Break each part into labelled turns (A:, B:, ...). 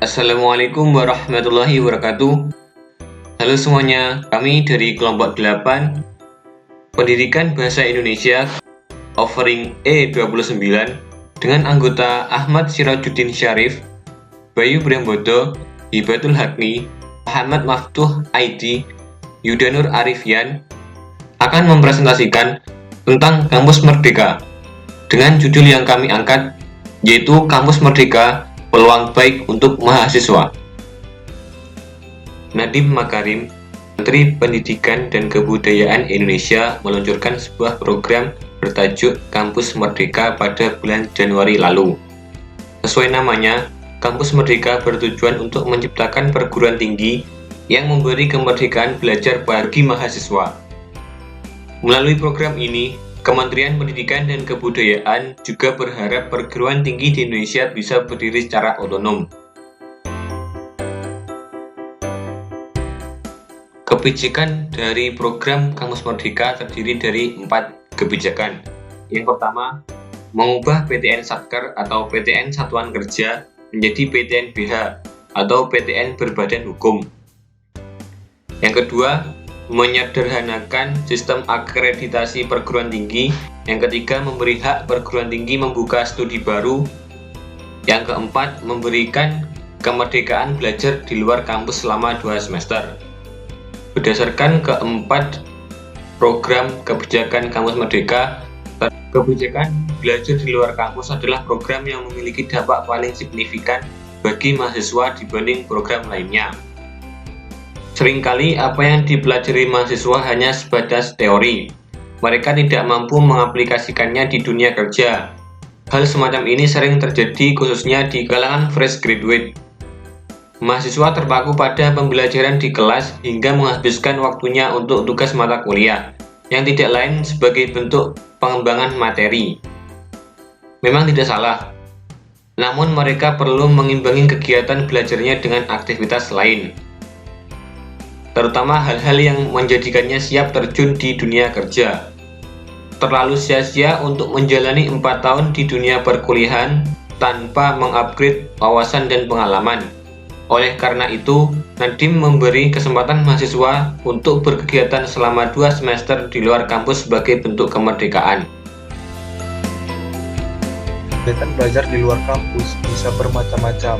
A: Assalamualaikum warahmatullahi wabarakatuh. Halo semuanya, kami dari kelompok 8 Pendidikan Bahasa Indonesia Offering E29 dengan anggota Ahmad Sirajuddin Syarif, Bayu Brembodo, Hibatul Hakni, Muhammad Maftuh Aidi, Yudanur Arifian akan mempresentasikan tentang Kampus Merdeka dengan judul yang kami angkat, yaitu Kampus Merdeka Peluang Baik untuk Mahasiswa. Nadiem Makarim, Menteri Pendidikan dan Kebudayaan Indonesia, meluncurkan sebuah program bertajuk Kampus Merdeka pada bulan Januari lalu. Sesuai namanya, Kampus Merdeka bertujuan untuk menciptakan perguruan tinggi yang memberi kemerdekaan belajar bagi mahasiswa. Melalui program ini, Kementerian Pendidikan dan Kebudayaan juga berharap perguruan tinggi di Indonesia bisa berdiri secara otonom. Kebijakan dari program Kampus Merdeka terdiri dari 4 kebijakan. Yang pertama, mengubah PTN Satker atau PTN Satuan Kerja menjadi PTN BH atau PTN Berbadan Hukum. Yang kedua, menyederhanakan sistem akreditasi perguruan tinggi. Yang ketiga, memberi hak perguruan tinggi membuka studi baru. Yang keempat, memberikan kemerdekaan belajar di luar kampus selama 2 semester. Berdasarkan keempat program kebijakan Kampus Merdeka, kebijakan belajar di luar kampus adalah program yang memiliki dampak paling signifikan bagi mahasiswa dibanding program lainnya. Seringkali apa yang dipelajari mahasiswa hanya sebatas teori. Mereka tidak mampu mengaplikasikannya di dunia kerja. Hal semacam ini sering terjadi khususnya di kalangan fresh graduate. Mahasiswa terpaku pada pembelajaran di kelas hingga menghabiskan waktunya untuk tugas mata kuliah, yang tidak lain sebagai bentuk pengembangan materi. Memang tidak salah, namun mereka perlu mengimbangi kegiatan belajarnya dengan aktivitas lain, terutama hal-hal yang menjadikannya siap terjun di dunia kerja. Terlalu sia-sia untuk menjalani 4 tahun di dunia perkuliahan tanpa mengupgrade wawasan dan pengalaman. Oleh karena itu, Nadiem memberi kesempatan mahasiswa untuk berkegiatan selama 2 semester di luar kampus sebagai bentuk kemerdekaan.
B: Kegiatan belajar di luar kampus bisa bermacam-macam.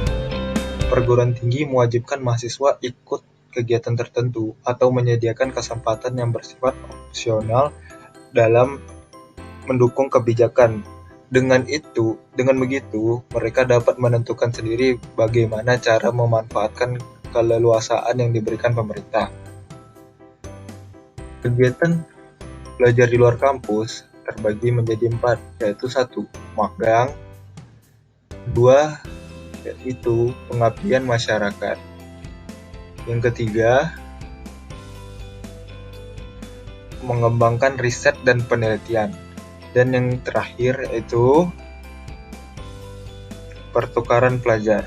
B: Perguruan tinggi mewajibkan mahasiswa ikut kegiatan tertentu atau menyediakan kesempatan yang bersifat opsional dalam mendukung kebijakan. Dengan begitu, mereka dapat menentukan sendiri bagaimana cara memanfaatkan keleluasaan yang diberikan pemerintah. Kegiatan belajar di luar kampus terbagi menjadi 4, yaitu 1. Magang, 2. Yaitu pengabdian masyarakat. Yang ketiga, mengembangkan riset dan penelitian. Dan yang terakhir yaitu pertukaran pelajar.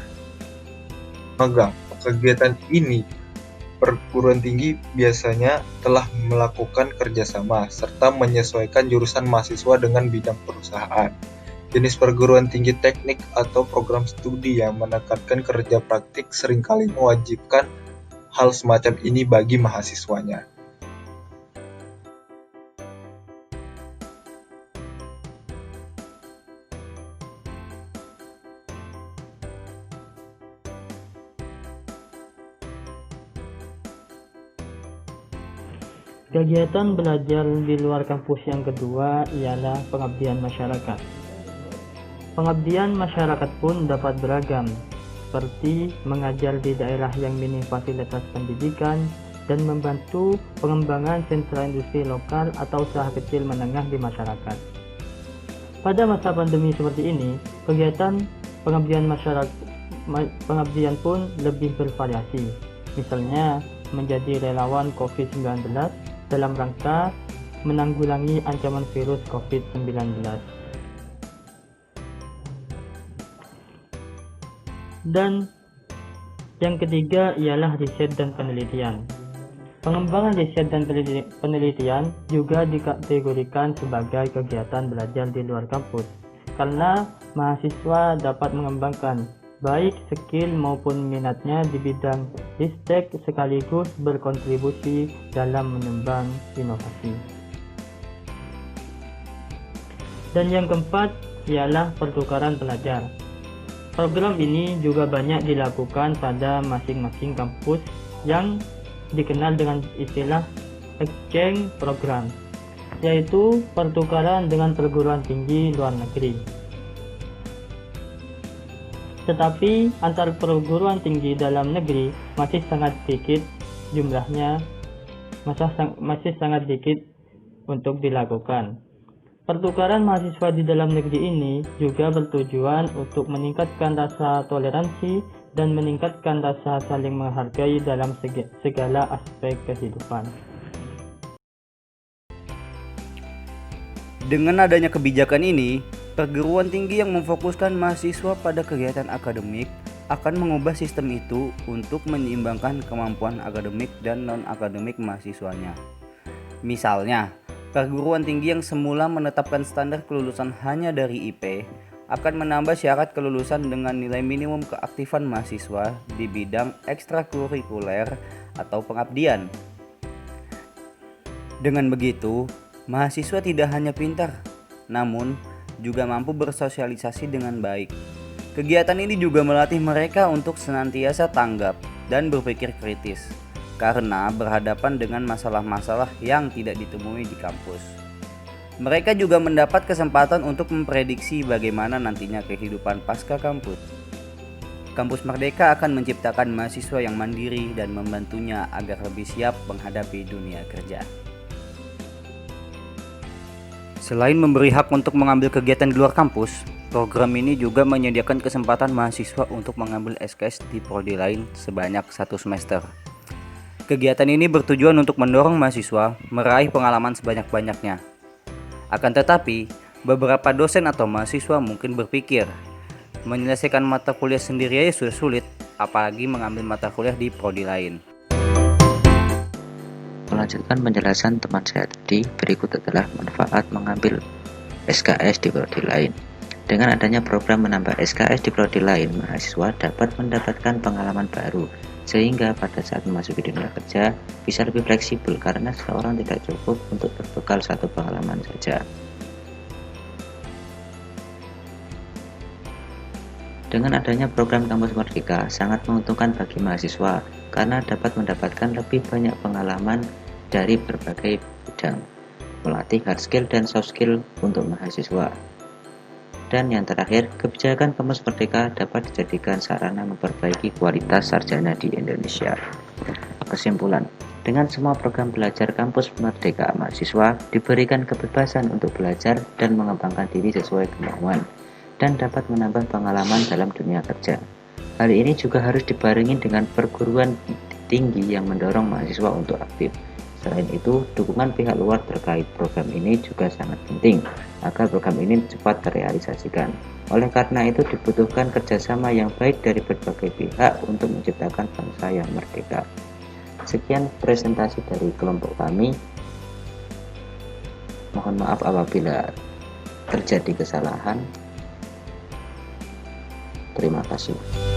B: Magang. Kegiatan ini perguruan tinggi biasanya telah melakukan kerjasama serta menyesuaikan jurusan mahasiswa dengan bidang perusahaan. Jenis perguruan tinggi teknik atau program studi yang menekankan kerja praktik seringkali mewajibkan hal semacam ini bagi mahasiswanya.
C: Kegiatan belajar di luar kampus yang kedua ialah pengabdian masyarakat. Pengabdian masyarakat pun dapat beragam, seperti mengajar di daerah yang minim fasilitas pendidikan dan membantu pengembangan sentra industri lokal atau usaha kecil menengah di masyarakat. Pada masa pandemi seperti ini, kegiatan pengabdian pun lebih bervariasi. Misalnya, menjadi relawan COVID-19 dalam rangka menanggulangi ancaman virus COVID-19. Dan yang ketiga ialah riset dan penelitian. Pengembangan riset dan penelitian juga dikategorikan sebagai kegiatan belajar di luar kampus, karena mahasiswa dapat mengembangkan baik skill maupun minatnya di bidang ristek sekaligus berkontribusi dalam menyumbang inovasi. Dan yang keempat ialah pertukaran pelajar. Program ini juga banyak dilakukan pada masing-masing kampus yang dikenal dengan istilah exchange program, yaitu pertukaran dengan perguruan tinggi luar negeri. Tetapi antar perguruan tinggi dalam negeri masih sangat sedikit jumlahnya, masih sangat sedikit untuk dilakukan. Pertukaran mahasiswa di dalam negeri ini juga bertujuan untuk meningkatkan rasa toleransi dan meningkatkan rasa saling menghargai dalam segala aspek kehidupan.
D: Dengan adanya kebijakan ini, perguruan tinggi yang memfokuskan mahasiswa pada kegiatan akademik akan mengubah sistem itu untuk menyeimbangkan kemampuan akademik dan non-akademik mahasiswanya. Misalnya, perguruan tinggi yang semula menetapkan standar kelulusan hanya dari IP akan menambah syarat kelulusan dengan nilai minimum keaktifan mahasiswa di bidang ekstrakurikuler atau pengabdian. Dengan begitu, mahasiswa tidak hanya pintar, namun juga mampu bersosialisasi dengan baik. Kegiatan ini juga melatih mereka untuk senantiasa tanggap dan berpikir kritis, karena berhadapan dengan masalah-masalah yang tidak ditemui di kampus. Mereka juga mendapat kesempatan untuk memprediksi bagaimana nantinya kehidupan pasca kampus. Kampus Merdeka akan menciptakan mahasiswa yang mandiri dan membantunya agar lebih siap menghadapi dunia kerja. Selain memberi hak untuk mengambil kegiatan di luar kampus, program ini juga menyediakan kesempatan mahasiswa untuk mengambil SKS di prodi lain sebanyak 1 semester. Kegiatan ini bertujuan untuk mendorong mahasiswa meraih pengalaman sebanyak-banyaknya. Akan tetapi, beberapa dosen atau mahasiswa mungkin berpikir, menyelesaikan mata kuliah sendiri aja sudah sulit, apalagi mengambil mata kuliah di prodi lain.
E: Melanjutkan penjelasan teman saya tadi, berikut adalah manfaat mengambil SKS di prodi lain. Dengan adanya program menambah SKS di prodi lain, mahasiswa dapat mendapatkan pengalaman baru, sehingga pada saat memasuki dunia kerja bisa lebih fleksibel karena seseorang tidak cukup untuk berbekal satu pengalaman saja. Dengan adanya program Kampus Merdeka sangat menguntungkan bagi mahasiswa karena dapat mendapatkan lebih banyak pengalaman dari berbagai bidang, melatih hard skill dan soft skill untuk mahasiswa. Dan yang terakhir, kebijakan Kampus Merdeka dapat dijadikan sarana memperbaiki kualitas sarjana di Indonesia. Kesimpulan, dengan semua program belajar Kampus Merdeka, mahasiswa diberikan kebebasan untuk belajar dan mengembangkan diri sesuai kemauan, dan dapat menambah pengalaman dalam dunia kerja. Hal ini juga harus dibarengi dengan perguruan tinggi yang mendorong mahasiswa untuk aktif. Selain itu, dukungan pihak luar terkait program ini juga sangat penting agar program ini cepat terrealisasikan. Oleh karena itu, dibutuhkan kerjasama yang baik dari berbagai pihak untuk menciptakan bangsa yang merdeka. Sekian presentasi dari kelompok kami. Mohon maaf apabila terjadi kesalahan. Terima kasih.